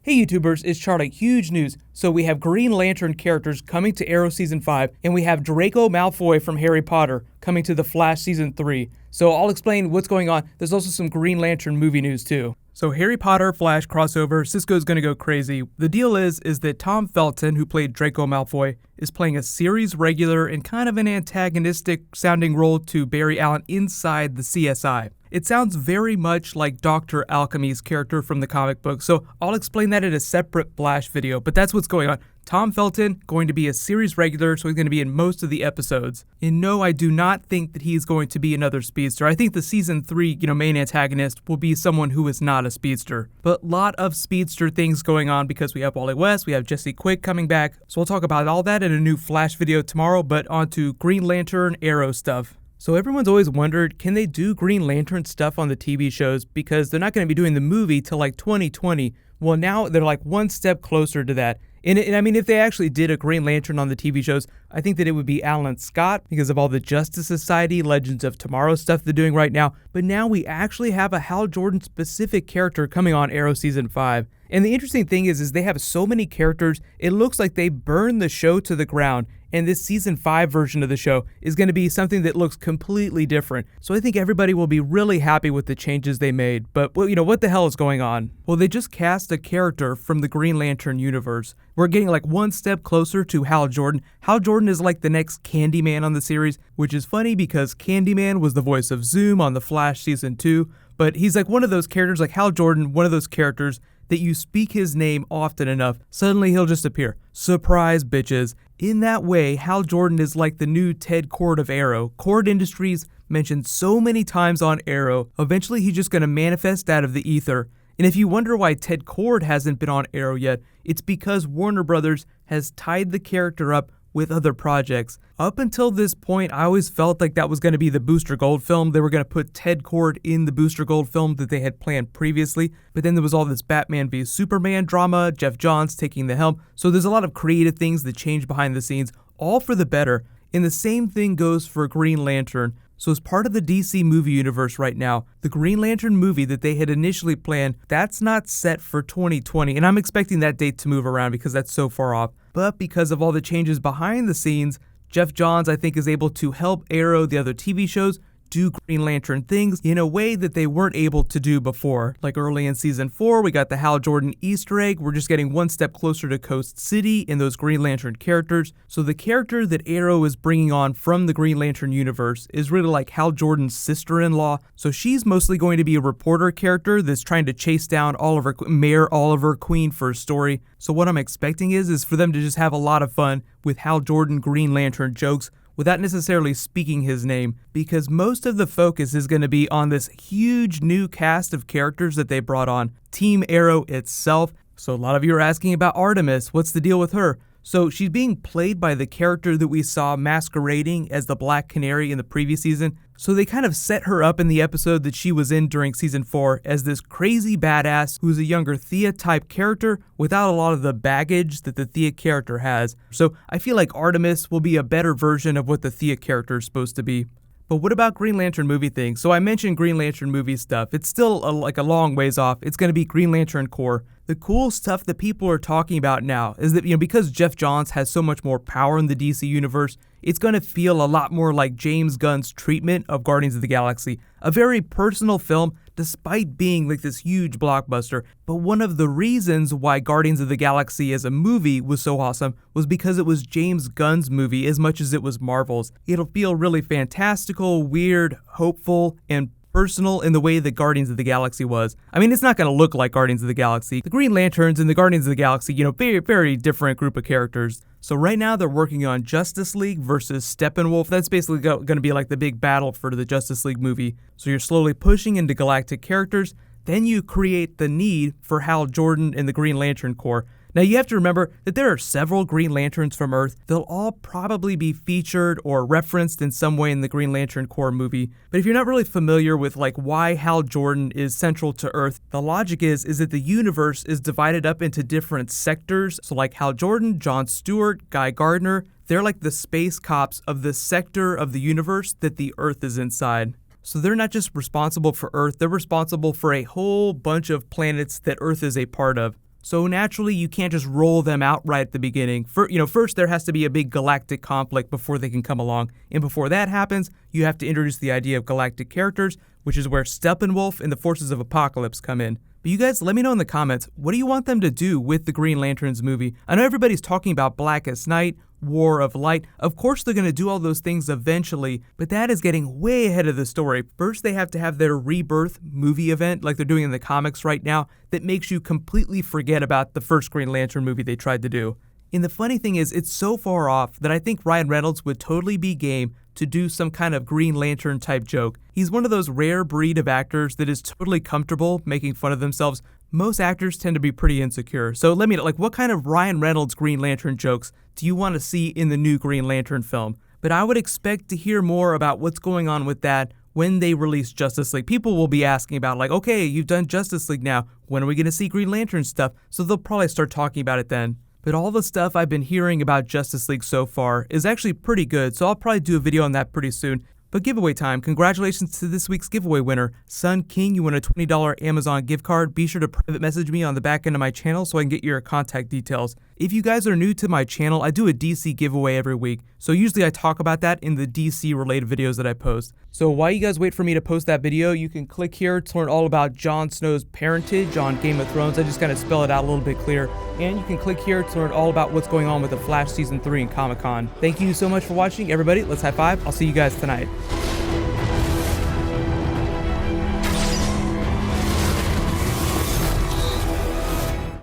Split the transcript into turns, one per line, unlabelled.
Hey YouTubers, it's Charlie. Huge news. So we have Green Lantern characters coming to Arrow Season 5, and we have Draco Malfoy from Harry Potter coming to The Flash Season 3. So I'll explain what's going on. There's also some Green Lantern movie news too. So Harry Potter Flash crossover, Cisco's gonna go crazy. The deal is that Tom Felton, who played Draco Malfoy, is playing a series regular and kind of an antagonistic sounding role to Barry Allen inside the CSI. It sounds very much like Dr. Alchemy's character from the comic book, so I'll explain that in a separate Flash video, but that's what's going on. Tom Felton going to be a series regular, so he's going to be in most of the episodes. And no, I do not think that he's going to be another speedster. I think the season 3, main antagonist will be someone who is not a speedster. But a lot of speedster things going on because we have Wally West, we have Jesse Quick coming back. So we'll talk about all that in a new Flash video tomorrow, but on to Green Lantern Arrow stuff. So everyone's always wondered, can they do Green Lantern stuff on the TV shows? Because they're not going to be doing the movie till like 2020. Well, now they're like one step closer to that. And I mean, if they actually did a Green Lantern on the TV shows, I think that it would be Alan Scott because of all the Justice Society, Legends of Tomorrow stuff they're doing right now. But now we actually have a Hal Jordan specific character coming on Arrow Season 5. And the interesting thing is they have so many characters, it looks like they burned the show to the ground. And this Season 5 version of the show is going to be something that looks completely different. So I think everybody will be really happy with the changes they made. But, what the hell is going on? Well, they just cast a character from the Green Lantern universe. We're getting like one step closer to Hal Jordan. Hal Jordan is like the next Candyman on the series, which is funny because Candyman was the voice of Zoom on The Flash Season 2. But he's like one of those characters, like Hal Jordan, one of those characters that you speak his name often enough, suddenly he'll just appear. Surprise, bitches. In that way, Hal Jordan is like the new Ted Kord of Arrow. Kord Industries mentioned so many times on Arrow, eventually he's just going to manifest out of the ether. And if you wonder why Ted Kord hasn't been on Arrow yet, it's because Warner Brothers has tied the character up with other projects. Up until this point, I always felt like that was going to be the Booster Gold film. They were going to put Ted Kord in the Booster Gold film that they had planned previously, but then there was all this Batman v Superman drama, Jeff Johns taking the helm, so there's a lot of creative things that change behind the scenes, all for the better. And the same thing goes for Green Lantern. So as part of the DC movie universe right now, the Green Lantern movie that they had initially planned, that's not set for 2020, and I'm expecting that date to move around because that's so far off. But because of all the changes behind the scenes, Jeff Johns, I think, is able to help Arrow, the other TV shows, do Green Lantern things in a way that they weren't able to do before. Like early in Season 4, we got the Hal Jordan Easter egg. We're just getting one step closer to Coast City in those Green Lantern characters. So the character that Arrow is bringing on from the Green Lantern universe is really like Hal Jordan's sister-in-law. So she's mostly going to be a reporter character that's trying to chase down Mayor Oliver Queen for a story. So what I'm expecting is for them to just have a lot of fun with Hal Jordan Green Lantern jokes without necessarily speaking his name, because most of the focus is going to be on this huge new cast of characters that they brought on, Team Arrow itself. So a lot of you are asking about Artemis. What's the deal with her? So she's being played by the character that we saw masquerading as the Black Canary in the previous season. So they kind of set her up in the episode that she was in during Season 4 as this crazy badass who's a younger Thea-type character without a lot of the baggage that the Thea character has. So I feel like Artemis will be a better version of what the Thea character is supposed to be. But what about Green Lantern movie things? So I mentioned Green Lantern movie stuff. It's still a long ways off. It's going to be Green Lantern Corps. The cool stuff that people are talking about now is that, because Jeff Johns has so much more power in the DC universe, it's going to feel a lot more like James Gunn's treatment of Guardians of the Galaxy. A very personal film, despite being like this huge blockbuster. But one of the reasons why Guardians of the Galaxy as a movie was so awesome was because it was James Gunn's movie as much as it was Marvel's. It'll feel really fantastical, weird, hopeful, and personal in the way that Guardians of the Galaxy was. I mean, it's not going to look like Guardians of the Galaxy. The Green Lanterns and the Guardians of the Galaxy, very, very different group of characters. So right now they're working on Justice League versus Steppenwolf. That's basically going to be like the big battle for the Justice League movie. So you're slowly pushing into galactic characters. Then you create the need for Hal Jordan and the Green Lantern Corps. Now you have to remember that there are several Green Lanterns from Earth. They'll all probably be featured or referenced in some way in the Green Lantern Corps movie. But if you're not really familiar with why Hal Jordan is central to Earth, the logic is that the universe is divided up into different sectors. So like Hal Jordan, John Stewart, Guy Gardner, they're like the space cops of the sector of the universe that the Earth is inside. So they're not just responsible for Earth, they're responsible for a whole bunch of planets that Earth is a part of. So naturally, you can't just roll them out right at the beginning. First there has to be a big galactic conflict before they can come along. And before that happens, you have to introduce the idea of galactic characters, which is where Steppenwolf and the Forces of Apocalypse come in. But you guys, let me know in the comments, what do you want them to do with the Green Lanterns movie? I know everybody's talking about Blackest Night, War of Light. Of course they're going to do all those things eventually, but that is getting way ahead of the story. First they have to have their rebirth movie event like they're doing in the comics right now that makes you completely forget about the first Green Lantern movie they tried to do. And the funny thing is, it's so far off that I think Ryan Reynolds would totally be game to do some kind of Green Lantern type joke. He's one of those rare breed of actors that is totally comfortable making fun of themselves. Most actors tend to be pretty insecure. So let me know, what kind of Ryan Reynolds Green Lantern jokes do you want to see in the new Green Lantern film? But I would expect to hear more about what's going on with that when they release Justice League. People will be asking about okay, you've done Justice League now. When are we going to see Green Lantern stuff? So they'll probably start talking about it then. But all the stuff I've been hearing about Justice League so far is actually pretty good, so I'll probably do a video on that pretty soon. But giveaway time, congratulations to this week's giveaway winner, Sun King. You won a $20 Amazon gift card. Be sure to private message me on the back end of my channel so I can get your contact details. If you guys are new to my channel, I do a DC giveaway every week. So usually I talk about that in the DC related videos that I post. So while you guys wait for me to post that video, you can click here to learn all about Jon Snow's parentage on Game of Thrones. I just kind of spell it out a little bit clearer. And you can click here to learn all about what's going on with The Flash Season 3 in Comic-Con. Thank you so much for watching, everybody. Let's high five. I'll see you guys tonight.